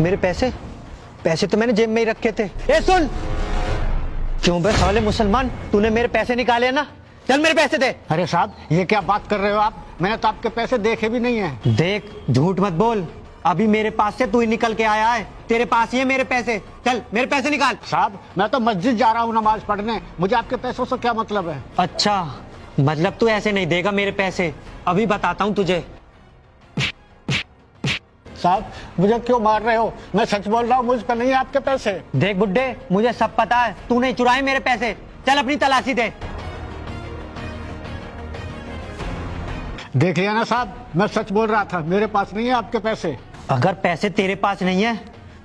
मेरे पैसे पैसे तो मैंने जेब में ही रखे थे। ए सुन, क्यों बे साले मुसलमान, तूने मेरे पैसे निकाले ना, चल मेरे पैसे दे। अरे साहब ये क्या बात कर रहे हो आप, मैंने तो आपके पैसे देखे भी नहीं है। देख, झूठ मत बोल, अभी मेरे पास से तू ही निकल के आया है, तेरे पास ही है मेरे पैसे, चल मेरे पैसे निकाल। साहब मैं तो मस्जिद जा रहा हूँ नमाज पढ़ने, मुझे आपके पैसों से क्या मतलब है। अच्छा, मतलब तू ऐसे नहीं देगा मेरे पैसे, अभी बताता हूँ तुझे। साहब मुझे क्यों मार रहे हो, मैं सच बोल रहा हूँ, मुझ पर नहीं है आपके पैसे। देख बुड्ढे, मुझे सब पता है, तूने चुराए मेरे पैसे, चल अपनी तलाशी दे। देख लिया ना साहब, मैं सच बोल रहा था, मेरे पास नहीं है आपके पैसे। अगर पैसे तेरे पास नहीं है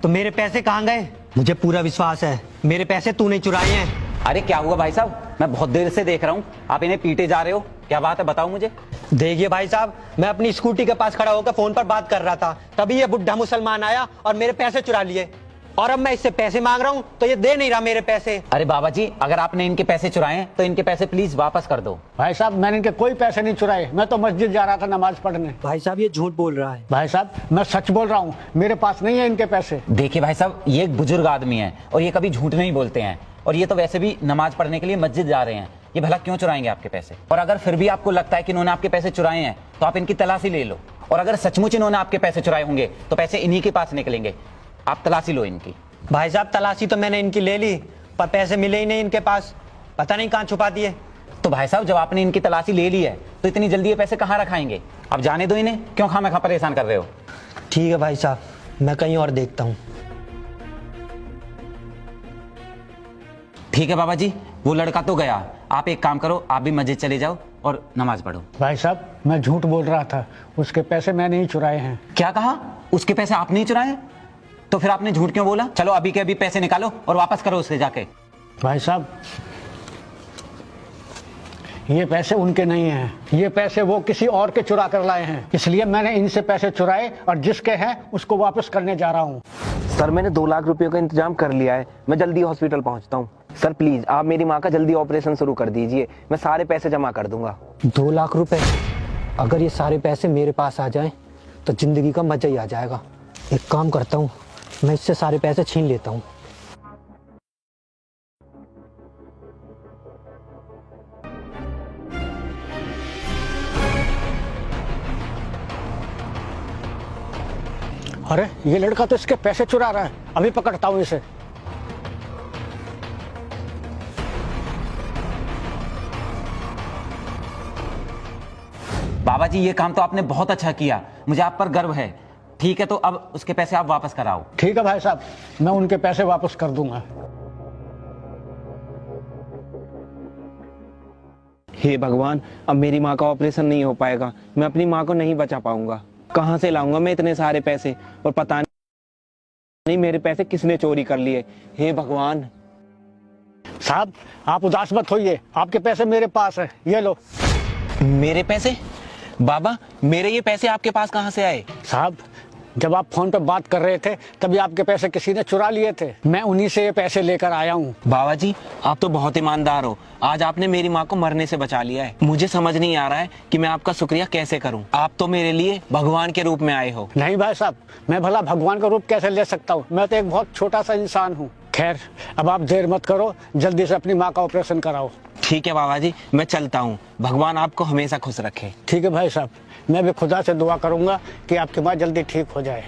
तो मेरे पैसे कहाँ गए? मुझे पूरा विश्वास है मेरे पैसे तूने चुराए हैं। अरे क्या हुआ भाई साहब, मैं बहुत देर से देख रहा हूँ आप इन्हें पीटे जा रहे हो, क्या बात है बताओ मुझे। देखिए भाई साहब, मैं अपनी स्कूटी के पास खड़ा होकर फोन पर बात कर रहा था, तभी ये बुढ़ा मुसलमान आया और मेरे पैसे चुरा लिए, और अब मैं इससे पैसे मांग रहा हूँ तो ये दे नहीं रहा मेरे पैसे। अरे बाबा जी, अगर आपने इनके पैसे चुराए हैं तो इनके पैसे प्लीज वापस कर दो। भाई साहब मैंने इनके कोई पैसे नहीं चुराए, मैं तो मस्जिद जा रहा था नमाज पढ़ने। भाई साहब ये झूठ बोल रहा है। भाई साहब मैं सच बोल रहा हूँ, मेरे पास नहीं है इनके पैसे। देखिए भाई साहब, ये एक बुजुर्ग आदमी है और ये कभी झूठ नहीं बोलते हैं, और ये तो वैसे भी नमाज पढ़ने के लिए मस्जिद जा रहे हैं, ये भला क्यों चुराएंगे आपके पैसे। और अगर फिर भी आपको लगता है कि इन्होंने आपके पैसे चुराए हैं तो आप इनकी तलाशी ले लो, और अगर सचमुच इन्होंने आपके पैसे चुराए होंगे तो पैसे इन्हीं के पास निकलेंगे, आप तलाशी लो इनकी। भाई साहब तलाशी तो मैंने इनकी ले ली, पर पैसे मिले ही नहीं इनके पास, पता नहीं कहाँ छुपा दिए। तो भाई साहब जब आपने इनकी तलाशी ले ली है तो इतनी जल्दी ये पैसे कहाँ रखाएंगे, अब जाने दो इन्हें, क्यों खामखा परेशान कर रहे हो। ठीक है भाई साहब, मैं कहीं और देखता हूँ। ठीक है बाबा जी, वो लड़का तो गया, आप एक काम करो, आप भी मस्जिद चले जाओ और नमाज पढ़ो। भाई साहब मैं झूठ बोल रहा था, उसके पैसे मैंने ही चुराए हैं। क्या कहा, उसके पैसे आपने ही चुराए? तो फिर आपने झूठ क्यों बोला। चलो अभी के अभी पैसे निकालो और वापस करो उससे जाके। भाई साहब ये पैसे उनके नहीं हैं, ये पैसे वो किसी और के चुरा कर लाए हैं, इसलिए मैंने इनसे पैसे चुराए और जिसके हैं उसको वापस करने जा रहा हूँ। सर मैंने 2 लाख रुपयों का इंतजाम कर लिया है, मैं जल्दी हॉस्पिटल पहुंचता हूं। सर प्लीज आप मेरी माँ का जल्दी ऑपरेशन शुरू कर दीजिए, मैं सारे पैसे जमा कर दूंगा। 2 लाख रुपए, अगर ये सारे पैसे मेरे पास आ जाएं तो जिंदगी का मजा ही आ जाएगा। एक काम करता हूँ, मैं इससे सारे पैसे छीन लेता हूँ। अरे ये लड़का तो इसके पैसे चुरा रहा है, अभी पकड़ता हूँ इसे। बाबा जी ये काम तो आपने बहुत अच्छा किया, मुझे आप पर गर्व है। ठीक है तो अब उसके पैसे आप वापस कराओ। ठीक है भाई साहब, मैं उनके पैसे वापस कर दूंगा। हे भगवान, अब मेरी माँ का ऑपरेशन नहीं हो पाएगा, मैं अपनी माँ को नहीं बचा पाऊंगा। कहाँ से लाऊंगा मैं इतने सारे पैसे, और पता नहीं मेरे पैसे किसने चोरी कर लिए। हे भगवान। साहब आप उदास मत होइए, आपके पैसे मेरे पास है, ये लो। मेरे पैसे? बाबा मेरे ये पैसे आपके पास कहाँ से आए? साहब जब आप फोन पर बात कर रहे थे तभी आपके पैसे किसी ने चुरा लिए थे, मैं उन्हीं से ये पैसे लेकर आया हूँ। बाबा जी आप तो बहुत ईमानदार हो, आज आपने मेरी माँ को मरने से बचा लिया है। मुझे समझ नहीं आ रहा है कि मैं आपका शुक्रिया कैसे करूँ, आप तो मेरे लिए भगवान के रूप में आए हो। नहीं भाई साहब, मैं भला भगवान का रूप कैसे ले सकता हूँ, मैं तो एक बहुत छोटा सा इंसान हूँ। खैर अब आप देर मत करो, जल्दी से अपनी माँ का ऑपरेशन कराओ। ठीक है बाबा जी, मैं चलता हूँ, भगवान आपको हमेशा खुश रखे। ठीक है भाई साहब, मैं भी खुदा से दुआ करूंगा कि आपकी माँ जल्दी ठीक हो जाए।